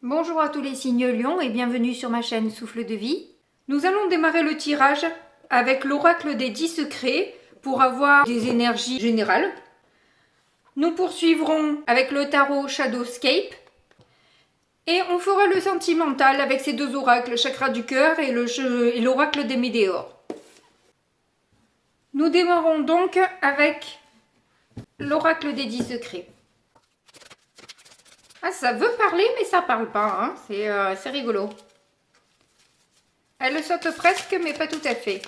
Bonjour à tous les signes Lion et bienvenue sur ma chaîne Souffle de Vie. Nous allons démarrer le tirage avec l'oracle des 10 secrets pour avoir des énergies générales. Nous poursuivrons avec le tarot Shadowscape et on fera le sentimental avec ces deux oracles, chakra du cœur et l'oracle des météores. Nous démarrons donc avec l'oracle des 10 secrets. Ah, ça veut parler, mais ça parle pas, hein. C'est rigolo. Elle saute presque, mais pas tout à fait.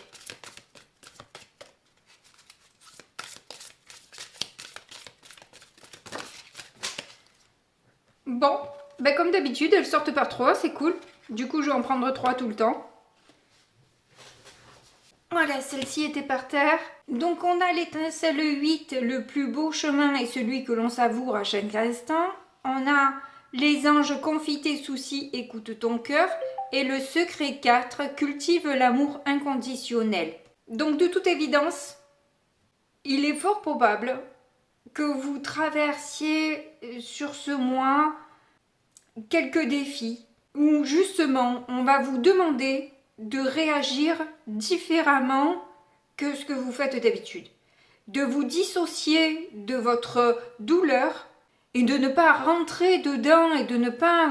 Bon, ben comme d'habitude, elles sortent par 3, c'est cool. Du coup, je vais en prendre 3 tout le temps. Voilà, celle-ci était par terre. Donc, on a l'étincelle 8, le plus beau chemin et celui que l'on savoure à chaque instant. On a les anges, confie tes soucis, écoute ton cœur. Et le secret 4, cultive l'amour inconditionnel. Donc, de toute évidence, il est fort probable que vous traversiez sur ce mois quelques défis où justement on va vous demander de réagir différemment que ce que vous faites d'habitude, de vous dissocier de votre douleur et de ne pas rentrer dedans et de ne pas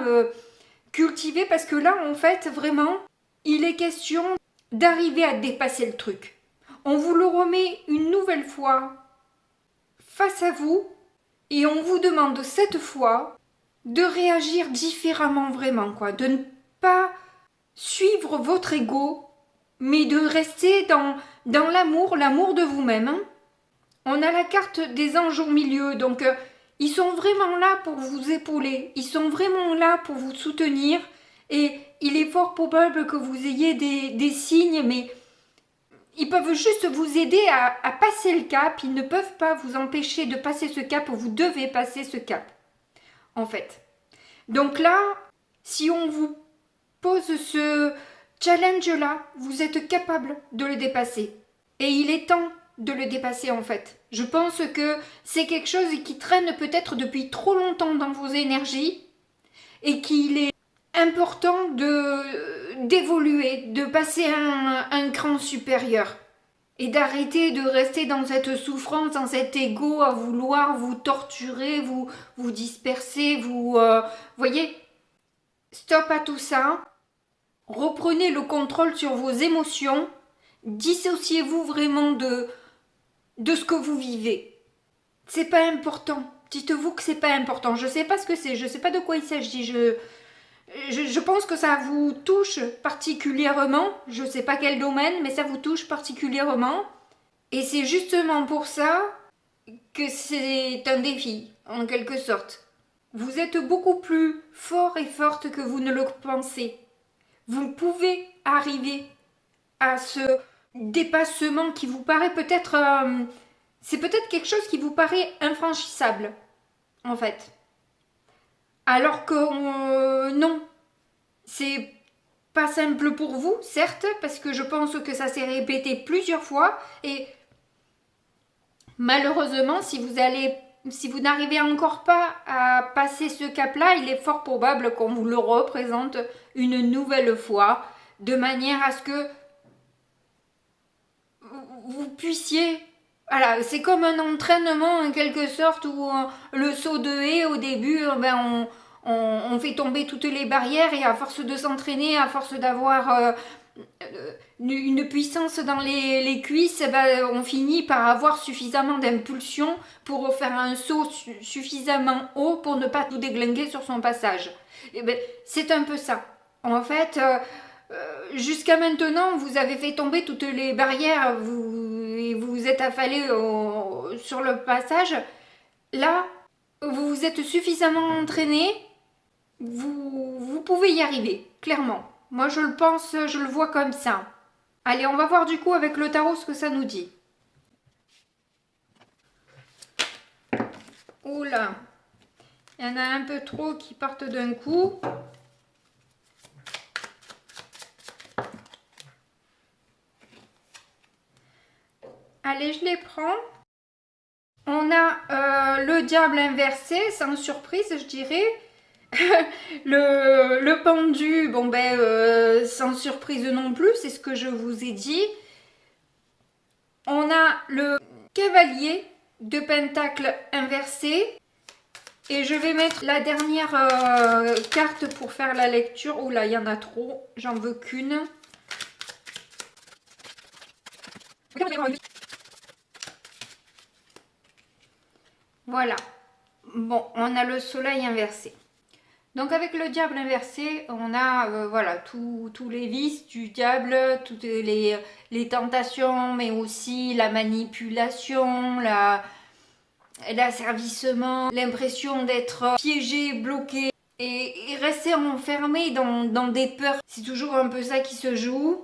cultiver, parce que là en fait vraiment il est question d'arriver à dépasser le truc. On vous le remet une nouvelle fois face à vous et on vous demande cette fois de réagir différemment vraiment, quoi, de ne pas suivre votre ego, mais de rester dans l'amour de vous-même. Hein. On a la carte des anges au milieu, donc ils sont vraiment là pour vous épauler, ils sont vraiment là pour vous soutenir, et il est fort probable que vous ayez des signes, mais ils peuvent juste vous aider à passer le cap, ils ne peuvent pas vous empêcher de passer ce cap, vous devez passer ce cap, en fait. Donc là, si on vous pose ce challenge-là, vous êtes capable de le dépasser. Et il est temps de le dépasser en fait. Je pense que c'est quelque chose qui traîne peut-être depuis trop longtemps dans vos énergies et qu'il est important d'évoluer, de passer un cran supérieur et d'arrêter de rester dans cette souffrance, dans cet ego à vouloir vous torturer, vous disperser, voyez, stop à tout ça, reprenez le contrôle sur vos émotions, dissociez-vous vraiment de ce que vous vivez. C'est pas important. Dites-vous que c'est pas important. Je sais pas ce que c'est, je sais pas de quoi il s'agit. Je pense que ça vous touche particulièrement. Je sais pas quel domaine, mais ça vous touche particulièrement. Et c'est justement pour ça que c'est un défi, en quelque sorte. Vous êtes beaucoup plus fort et forte que vous ne le pensez. Vous pouvez arriver à ce dépassement qui vous paraît peut-être... c'est peut-être quelque chose qui vous paraît infranchissable, en fait. Alors que non, c'est pas simple pour vous, certes, parce que je pense que ça s'est répété plusieurs fois, et malheureusement, si vous n'arrivez encore pas à passer ce cap-là, il est fort probable qu'on vous le représente une nouvelle fois, de manière à ce que vous puissiez... Voilà, c'est comme un entraînement en quelque sorte où le saut de haie au début, on fait tomber toutes les barrières et à force de s'entraîner, à force d'avoir une puissance dans les cuisses, on finit par avoir suffisamment d'impulsion pour faire un saut suffisamment haut pour ne pas tout déglinguer sur son passage. Et c'est un peu ça. En fait, jusqu'à maintenant, vous avez fait tomber toutes les barrières, vous vous êtes affalé sur le passage. Là, vous vous êtes suffisamment entraîné, vous pouvez y arriver, clairement. Moi, je le pense, je le vois comme ça. Allez, on va voir du coup avec le tarot ce que ça nous dit. Oula, il y en a un peu trop qui partent d'un coup. Allez, je les prends. On a le diable inversé, sans surprise, je dirais. Le pendu, bon ben, sans surprise non plus, c'est ce que je vous ai dit. On a le cavalier de pentacle inversé. Et je vais mettre la dernière carte pour faire la lecture. Oula, il y en a trop, j'en veux qu'une. Voilà. Bon, on a le soleil inversé. Donc avec le diable inversé, on a voilà tous les vices du diable, toutes les tentations, mais aussi la manipulation, l'asservissement, l'impression d'être piégé, bloqué et rester enfermé dans des peurs. C'est toujours un peu ça qui se joue.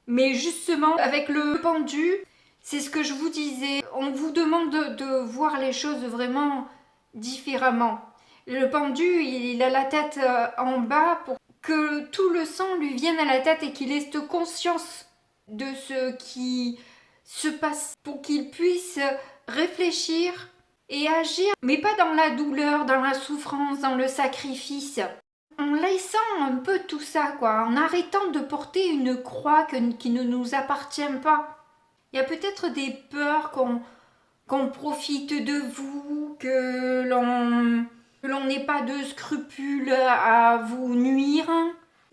Mais justement, avec le pendu, c'est ce que je vous disais, on vous demande de voir les choses vraiment différemment. Le pendu, il a la tête en bas pour que tout le sang lui vienne à la tête et qu'il ait cette conscience de ce qui se passe pour qu'il puisse réfléchir et agir, mais pas dans la douleur, dans la souffrance, dans le sacrifice. En laissant un peu tout ça, quoi, en arrêtant de porter une croix qui ne nous appartient pas. Il y a peut-être des peurs qu'on profite de vous, que l'on n'ait pas de scrupules à vous nuire.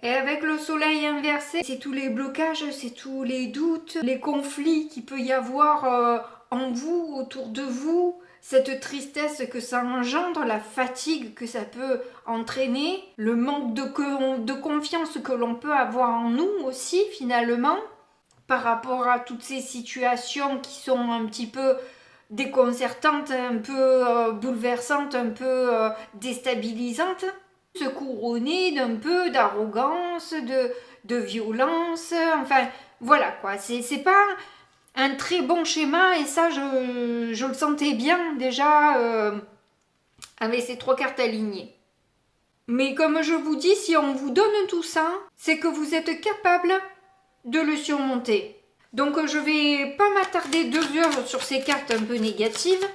Et avec le soleil inversé, c'est tous les blocages, c'est tous les doutes, les conflits qu'il peut y avoir en vous, autour de vous, cette tristesse que ça engendre, la fatigue que ça peut entraîner, le manque de confiance que l'on peut avoir en nous aussi finalement, par rapport à toutes ces situations qui sont un petit peu déconcertantes, un peu bouleversantes, un peu déstabilisantes, se couronner d'un peu d'arrogance, de violence, enfin voilà quoi, c'est pas un très bon schéma et ça je le sentais bien déjà avec ces 3 cartes alignées. Mais comme je vous dis, si on vous donne tout ça, c'est que vous êtes capable de le surmonter. Donc je vais pas m'attarder 2 heures sur ces cartes un peu négatives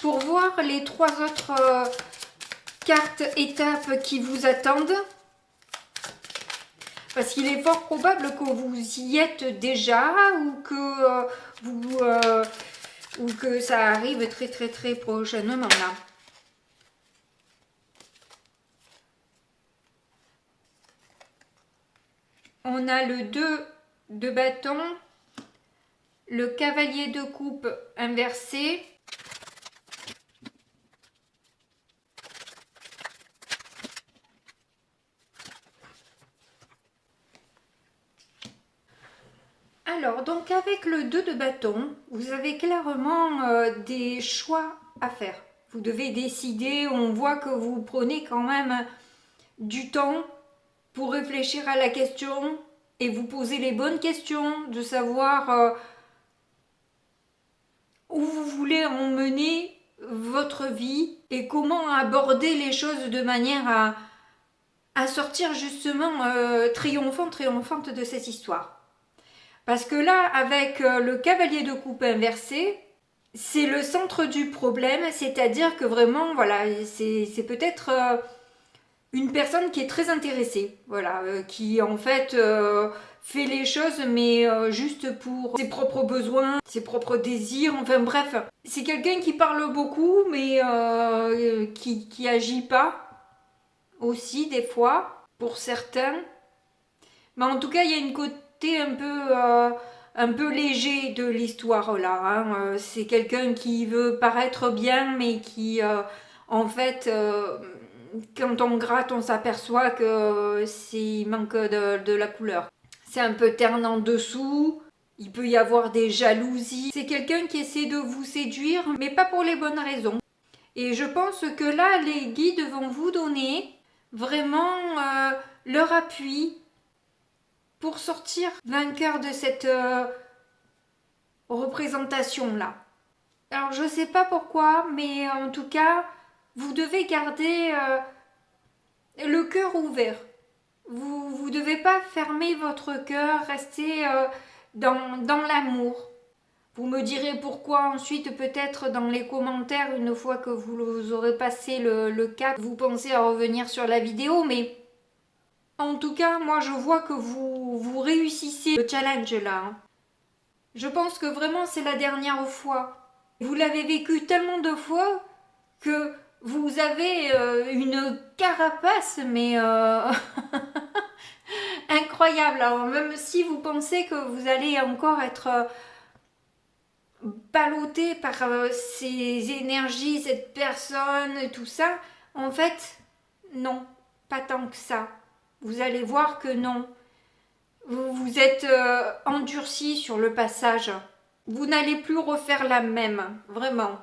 pour voir les 3 autres cartes étapes qui vous attendent. Parce qu'il est fort probable que vous y êtes déjà ou que ça arrive très très très prochainement là. On a le 2 de bâton, le cavalier de coupe inversé, alors, donc avec le 2 de bâton, vous avez clairement des choix à faire. Vous devez décider, on voit que vous prenez quand même du temps pour réfléchir à la question et vous poser les bonnes questions, de savoir où vous voulez emmener votre vie et comment aborder les choses de manière à sortir justement triomphante de cette histoire. Parce que là, avec le cavalier de coupe inversé, c'est le centre du problème, c'est-à-dire que vraiment, voilà, c'est peut-être une personne qui est très intéressée, voilà, qui en fait fait les choses, mais juste pour ses propres besoins, ses propres désirs, enfin bref. C'est quelqu'un qui parle beaucoup, mais qui agit pas aussi des fois, pour certains. Mais en tout cas, il y a une côté un peu léger de l'histoire là. Hein. C'est quelqu'un qui veut paraître bien, mais qui, en fait, quand on gratte, on s'aperçoit que il manque de la couleur. C'est un peu terne en dessous. Il peut y avoir des jalousies. C'est quelqu'un qui essaie de vous séduire, mais pas pour les bonnes raisons. Et je pense que là, les guides vont vous donner vraiment leur appui pour sortir vainqueur de cette représentation-là. Alors je ne sais pas pourquoi, mais en tout cas, vous devez garder le cœur ouvert. Vous ne devez pas fermer votre cœur, rester dans l'amour. Vous me direz pourquoi ensuite, peut-être dans les commentaires, une fois que vous aurez passé le cap, vous pensez à revenir sur la vidéo, mais en tout cas, moi je vois que vous réussissez le challenge là. Hein. Je pense que vraiment c'est la dernière fois. Vous l'avez vécu tellement de fois que vous avez une carapace, mais incroyable. Alors même si vous pensez que vous allez encore être ballotté par ces énergies, cette personne, et tout ça, en fait, non, pas tant que ça. Vous allez voir que non. Vous vous êtes endurci sur le passage. Vous n'allez plus refaire la même, vraiment.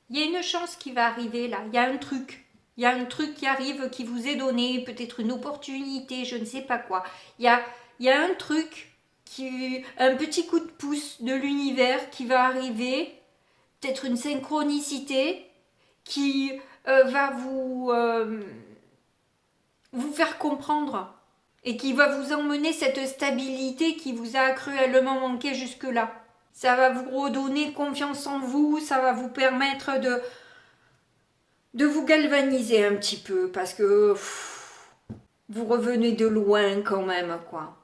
Il y a une chance qui va arriver là, il y a un truc. Il y a un truc qui arrive, qui vous est donné, peut-être une opportunité, je ne sais pas quoi. Il y a un truc, un petit coup de pouce de l'univers qui va arriver, peut-être une synchronicité qui va vous faire comprendre et qui va vous emmener cette stabilité qui vous a cruellement manqué jusque-là. Ça va vous redonner confiance en vous, ça va vous permettre de vous galvaniser un petit peu parce que vous revenez de loin quand même, quoi.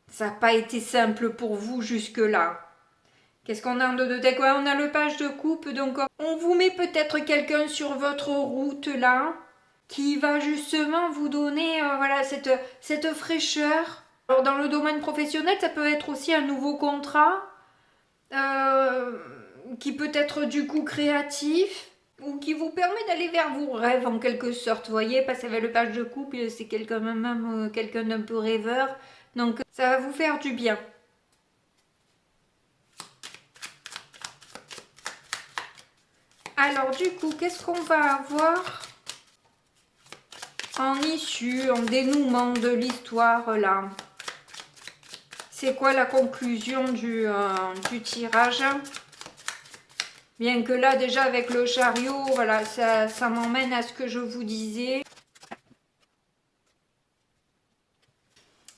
Ça n'a pas été simple pour vous jusque-là. Qu'est-ce qu'on a en dos de deck? Ouais, on a le page de coupe, donc on vous met peut-être quelqu'un sur votre route là, qui va justement vous donner voilà, cette fraîcheur. Alors dans le domaine professionnel, ça peut être aussi un nouveau contrat, qui peut être du coup créatif, ou qui vous permet d'aller vers vos rêves en quelque sorte. Vous voyez, passer avec le page de coupe, c'est même quelqu'un d'un peu rêveur, donc ça va vous faire du bien. Alors du coup, qu'est-ce qu'on va avoir en issue, en dénouement de l'histoire là? C'est quoi la conclusion du tirage? Bien que là déjà avec le chariot, voilà, ça m'emmène à ce que je vous disais.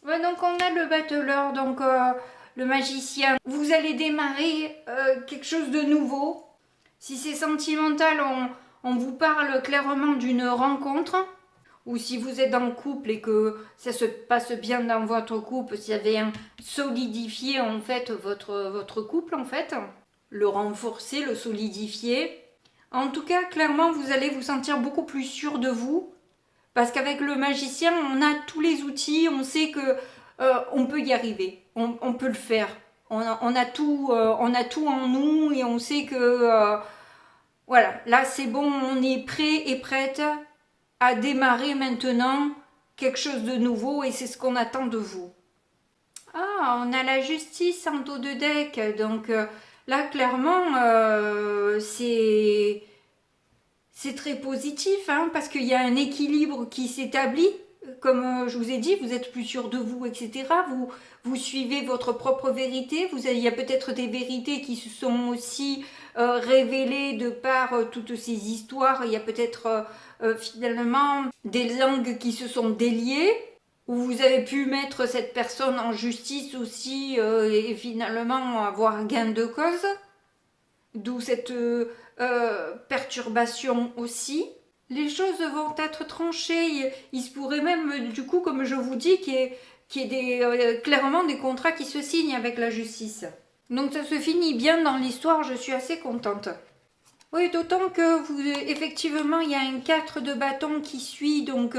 Ouais, donc on a le battleur, donc le magicien. Vous allez démarrer quelque chose de nouveau. Si c'est sentimental, on vous parle clairement d'une rencontre. Ou si vous êtes en couple et que ça se passe bien dans votre couple, s'il y avait un solidifier en fait votre couple en fait, le renforcer, le solidifier. En tout cas, clairement, vous allez vous sentir beaucoup plus sûr de vous parce qu'avec le magicien, on a tous les outils, on sait que on peut y arriver, on peut le faire. On a tout en nous et on sait que voilà, là c'est bon, on est prêt et prête à démarrer maintenant quelque chose de nouveau et c'est ce qu'on attend de vous. Ah, on a la justice en dos de deck, donc là clairement c'est très positif hein, parce qu'il y a un équilibre qui s'établit. Comme je vous ai dit, vous êtes plus sûr de vous, etc. Vous suivez votre propre vérité. Il y a peut-être des vérités qui se sont aussi révélées de par toutes ces histoires. Il y a peut-être finalement des langues qui se sont déliées, où vous avez pu mettre cette personne en justice aussi et finalement avoir gain de cause. D'où cette perturbation aussi. Les choses vont être tranchées. Il se pourrait même, du coup, comme je vous dis, qu'il y ait clairement des contrats qui se signent avec la justice. Donc ça se finit bien dans l'histoire, je suis assez contente. Oui, d'autant que effectivement, il y a un 4 de bâton qui suit, donc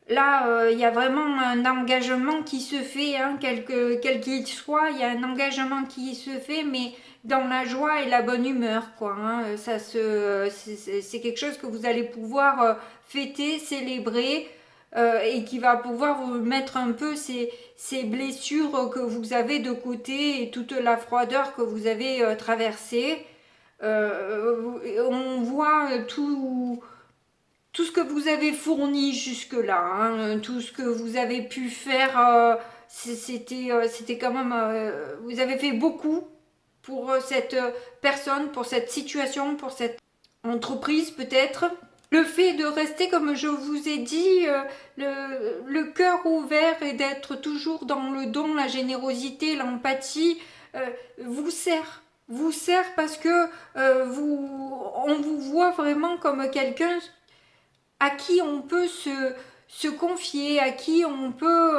là, il y a vraiment un engagement qui se fait, hein, quel qu'il soit, il y a un engagement qui se fait, mais dans la joie et la bonne humeur, quoi. Hein. C'est quelque chose que vous allez pouvoir fêter, célébrer, et qui va pouvoir vous mettre un peu ces blessures que vous avez de côté et toute la froideur que vous avez traversée. On voit tout ce que vous avez fourni jusque-là, hein, tout ce que vous avez pu faire, c'était quand même... vous avez fait beaucoup pour cette personne, pour cette situation, pour cette entreprise peut-être. Le fait de rester, comme je vous ai dit, le cœur ouvert et d'être toujours dans le don, la générosité, l'empathie, vous sert parce que on vous voit vraiment comme quelqu'un à qui on peut se confier, à qui on peut,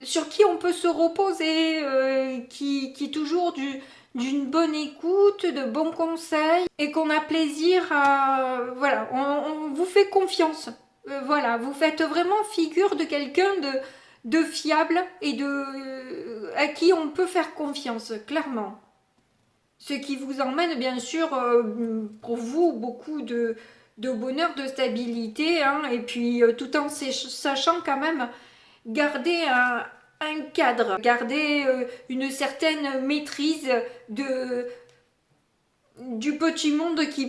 sur qui on peut se reposer, qui toujours d'une bonne écoute, de bons conseils et qu'on a plaisir à... Voilà, on vous fait confiance. Voilà, vous faites vraiment figure de quelqu'un de fiable et à qui on peut faire confiance, clairement. Ce qui vous emmène bien sûr pour vous beaucoup de bonheur, de stabilité, hein, et puis tout en sachant quand même garder un cadre, garder une certaine maîtrise du petit monde qui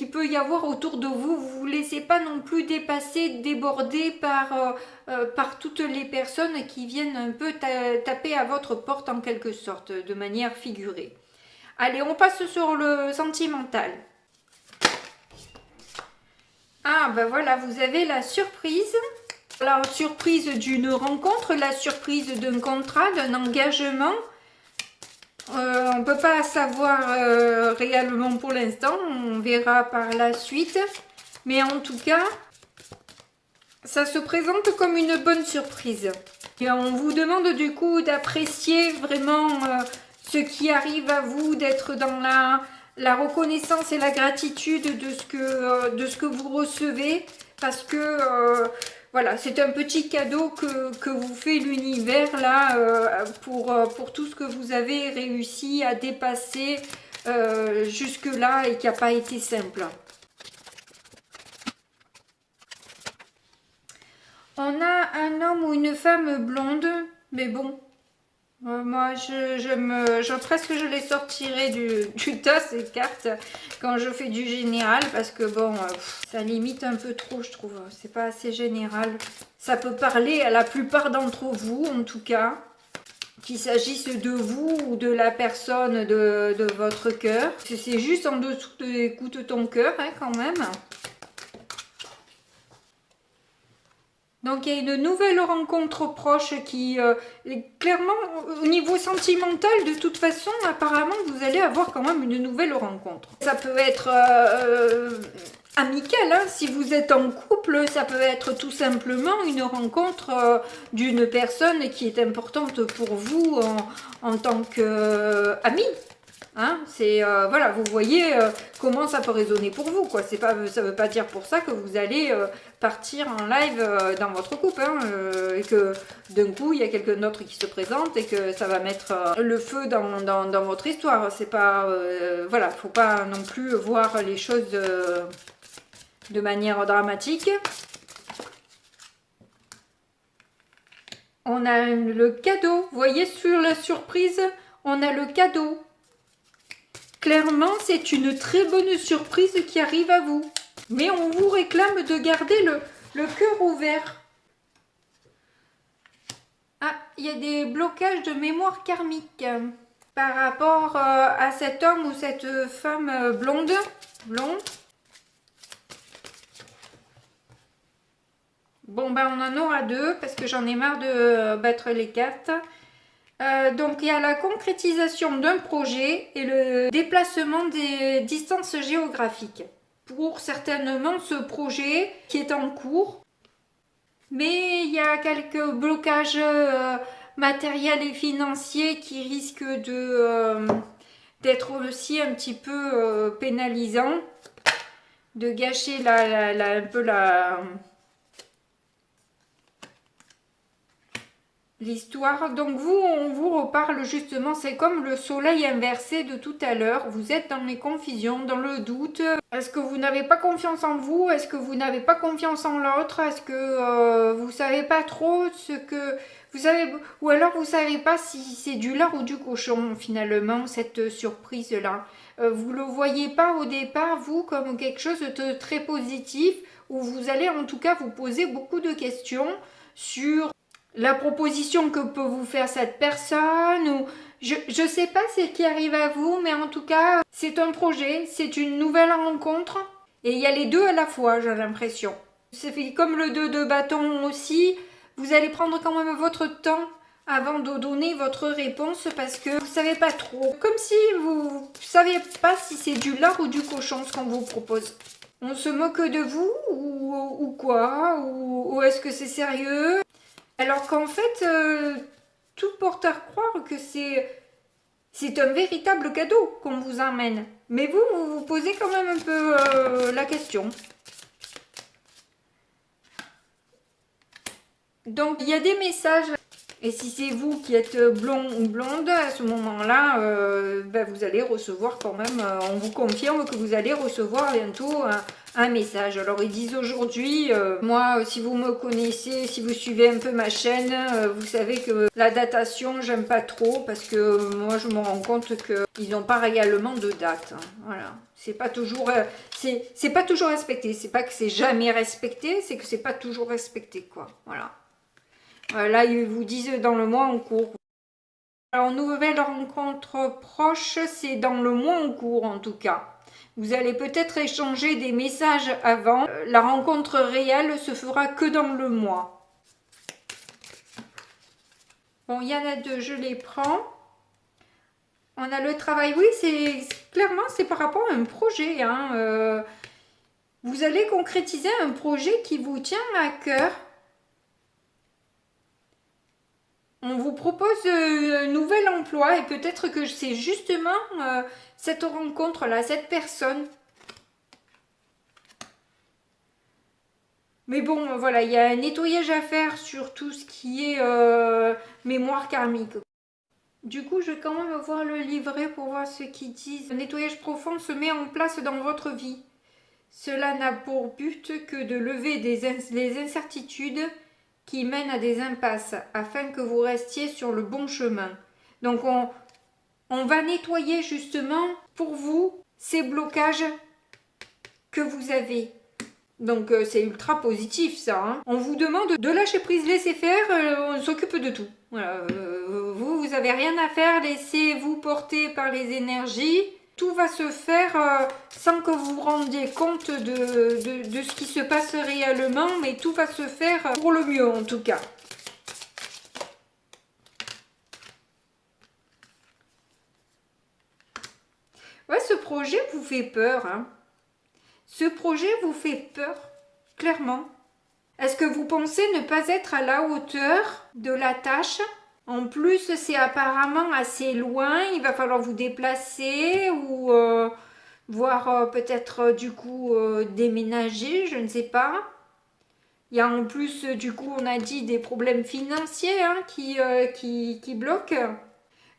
peut y avoir autour de vous. Vous ne vous laissez pas non plus dépasser, déborder par toutes les personnes qui viennent un peu taper à votre porte en quelque sorte, de manière figurée. Allez, on passe sur le sentimental. Ah, ben voilà, vous avez la surprise. La surprise d'une rencontre, la surprise d'un contrat, d'un engagement. On ne peut pas savoir réellement pour l'instant, on verra par la suite. Mais en tout cas, ça se présente comme une bonne surprise. Et on vous demande du coup d'apprécier vraiment ce qui arrive à vous, d'être dans la reconnaissance et la gratitude de ce que vous recevez. Parce que... voilà, c'est un petit cadeau que vous fait l'univers là pour tout ce que vous avez réussi à dépasser jusque-là et qui n'a pas été simple. On a un homme ou une femme blonde, mais bon, moi presque je les sortirais du tas ces cartes quand je fais du général parce que bon ça limite un peu trop, je trouve, c'est pas assez général. Ça peut parler à la plupart d'entre vous en tout cas, qu'il s'agisse de vous ou de la personne de votre cœur. C'est juste en dessous de écoute ton cœur hein, quand même. Donc il y a une nouvelle rencontre proche qui, clairement, au niveau sentimental, de toute façon, apparemment, vous allez avoir quand même une nouvelle rencontre. Ça peut être amical, hein, si vous êtes en couple, ça peut être tout simplement une rencontre d'une personne qui est importante pour vous en tant qu'ami. Hein, c'est voilà, vous voyez comment ça peut résonner pour vous, quoi. C'est pas, ça veut pas dire pour ça que vous allez partir en live dans votre couple, hein, et que d'un coup il y a quelqu'un d'autre qui se présente et que ça va mettre le feu dans votre histoire. C'est pas, voilà, faut pas non plus voir les choses de manière dramatique. On a le cadeau, vous voyez sur la surprise, on a le cadeau. Clairement, c'est une très bonne surprise qui arrive à vous. Mais on vous réclame de garder le cœur ouvert. Ah, il y a des blocages de mémoire karmique par rapport à cet homme ou cette femme blonde. Bon, ben on en aura deux parce que j'en ai marre de battre les cartes. Donc il y a la concrétisation d'un projet et le déplacement des distances géographiques pour certainement ce projet qui est en cours. Mais il y a quelques blocages matériels et financiers qui risquent d'être aussi un petit peu pénalisants, de gâcher un peu l'histoire. Donc vous, on vous reparle justement, c'est comme le soleil inversé de tout à l'heure. Vous êtes dans les confusions, dans le doute. Est-ce que vous n'avez pas confiance en vous? Est-ce que vous n'avez pas confiance en l'autre? Est-ce que vous savez pas trop ce que vous savez, ou alors vous savez pas si c'est du lard ou du cochon finalement cette surprise là. Vous le voyez pas au départ vous comme quelque chose de très positif, où vous allez en tout cas vous poser beaucoup de questions sur la proposition que peut vous faire cette personne, ou je sais pas ce qui arrive à vous, mais en tout cas, c'est un projet, c'est une nouvelle rencontre, et il y a les deux à la fois, j'ai l'impression. C'est comme le 2 de bâton aussi, vous allez prendre quand même votre temps avant de donner votre réponse parce que vous savez pas trop. Comme si vous saviez pas si c'est du lard ou du cochon ce qu'on vous propose. On se moque de vous ou quoi? Ou est-ce que c'est sérieux? Alors qu'en fait, tout porte à croire que c'est un véritable cadeau qu'on vous emmène. Mais vous vous posez quand même un peu la question. Donc, il y a des messages. Et si c'est vous qui êtes blond ou blonde, à ce moment-là, vous allez recevoir quand même, on vous confirme que vous allez recevoir bientôt un message. Alors ils disent aujourd'hui, moi si vous me connaissez, si vous suivez un peu ma chaîne, vous savez que la datation j'aime pas trop parce que moi je me rends compte qu'ils n'ont pas réellement de date. Hein. Voilà, c'est pas toujours, c'est pas toujours respecté. C'est pas que c'est jamais respecté, c'est que c'est pas toujours respecté quoi. Voilà. Là, ils vous disent dans le mois en cours. Alors, nouvelle rencontre proche, c'est dans le mois en cours en tout cas. Vous allez peut-être échanger des messages avant. La rencontre réelle se fera que dans le mois. Bon, il y en a deux, je les prends. On a le travail. Oui, clairement, c'est par rapport à un projet. Hein. Vous allez concrétiser un projet qui vous tient à cœur. On vous propose un nouvel emploi et peut-être que c'est justement cette rencontre-là, cette personne. Mais bon, voilà, il y a un nettoyage à faire sur tout ce qui est mémoire karmique. Du coup, je vais quand même voir le livret pour voir ce qu'ils disent. Le nettoyage profond se met en place dans votre vie. Cela n'a pour but que de lever les incertitudes qui mènent à des impasses afin que vous restiez sur le bon chemin. Donc on va nettoyer justement pour vous ces blocages que vous avez. Donc c'est ultra positif ça. Hein. On vous demande de lâcher prise, laisser faire, on s'occupe de tout. Voilà, vous avez rien à faire, laissez-vous porter par les énergies. Tout va se faire sans que vous vous rendiez compte de ce qui se passe réellement, mais tout va se faire pour le mieux en tout cas. Ouais, ce projet vous fait peur. Hein. Ce projet vous fait peur, clairement. Est-ce que vous pensez ne pas être à la hauteur de la tâche ? En plus, c'est apparemment assez loin, il va falloir vous déplacer ou voire peut-être du coup déménager, je ne sais pas. Il y a en plus, du coup, on a dit des problèmes financiers hein, qui bloquent.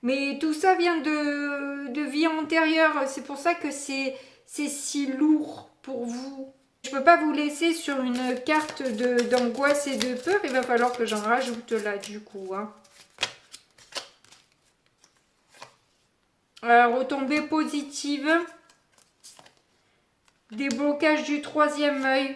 Mais tout ça vient de vie antérieure, c'est pour ça que c'est si lourd pour vous. Je ne peux pas vous laisser sur une carte d'angoisse et de peur, il va falloir que j'en rajoute là du coup. Hein. Retombée positive, déblocage du troisième œil,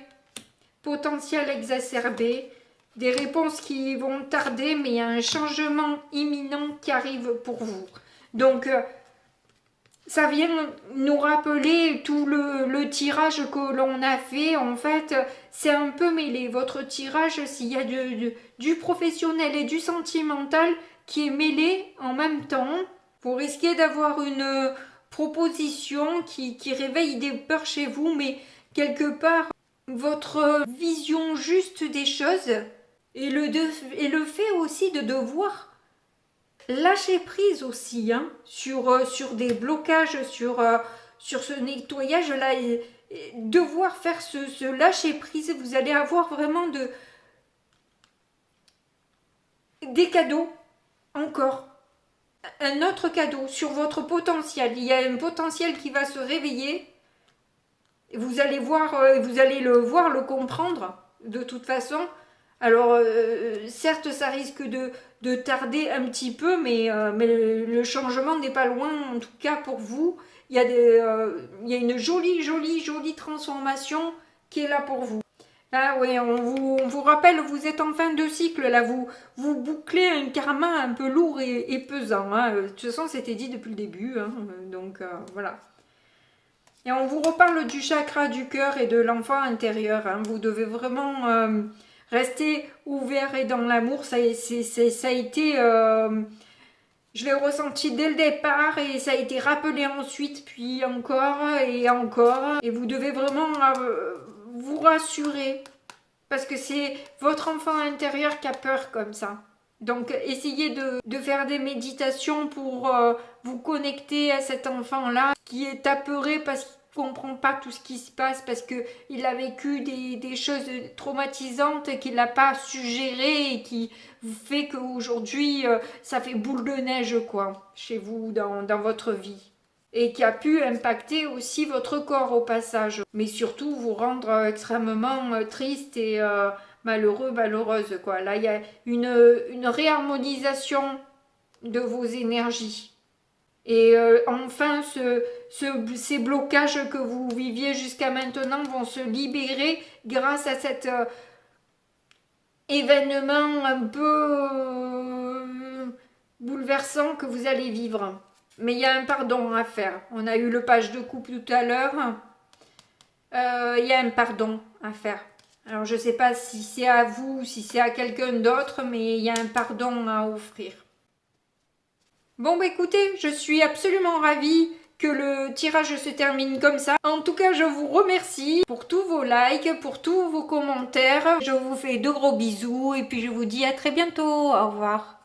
potentiel exacerbé, des réponses qui vont tarder, mais il y a un changement imminent qui arrive pour vous. Donc, ça vient nous rappeler tout le tirage que l'on a fait. En fait, c'est un peu mêlé. Votre tirage, s'il y a du professionnel et du sentimental qui est mêlé en même temps, vous risquez d'avoir une proposition qui réveille des peurs chez vous, mais quelque part, votre vision juste des choses et le fait aussi de devoir lâcher prise aussi hein, sur des blocages, sur ce nettoyage-là, et devoir faire ce lâcher prise, vous allez avoir vraiment des cadeaux encore. Un autre cadeau sur votre potentiel. Il y a un potentiel qui va se réveiller. Vous allez le comprendre de toute façon. Alors, certes, ça risque de tarder un petit peu, mais le changement n'est pas loin, en tout cas pour vous. Il y a une jolie transformation qui est là pour vous. Là, oui, on vous rappelle, vous êtes en fin de cycle, là, vous bouclez un karma un peu lourd et pesant. Hein. De toute façon, c'était dit depuis le début, hein. Donc voilà. Et on vous reparle du chakra du cœur et de l'enfant intérieur. Hein. Vous devez vraiment Restez ouvert et dans l'amour, ça a été... je l'ai ressenti dès le départ et ça a été rappelé ensuite, puis encore et encore. Et vous devez vraiment vous rassurer parce que c'est votre enfant intérieur qui a peur comme ça. Donc essayez de faire des méditations pour vous connecter à cet enfant-là qui est apeuré parce qu'il ne comprend pas tout ce qui se passe, parce qu'il a vécu des choses traumatisantes et qu'il n'a pas su gérer et qui fait qu'aujourd'hui ça fait boule de neige quoi, chez vous dans votre vie. Et qui a pu impacter aussi votre corps au passage. Mais surtout vous rendre extrêmement triste et malheureux, malheureuse quoi. Là il y a une réharmonisation de vos énergies. Et enfin ces blocages que vous viviez jusqu'à maintenant vont se libérer grâce à cet événement un peu bouleversant que vous allez vivre. Mais il y a un pardon à faire. On a eu le page de coupe tout à l'heure. Il y a un pardon à faire. Alors je ne sais pas si c'est à vous ou si c'est à quelqu'un d'autre, mais il y a un pardon à offrir. Bon bah écoutez, je suis absolument ravie que le tirage se termine comme ça. En tout cas, je vous remercie pour tous vos likes, pour tous vos commentaires. Je vous fais de gros bisous et puis je vous dis à très bientôt. Au revoir.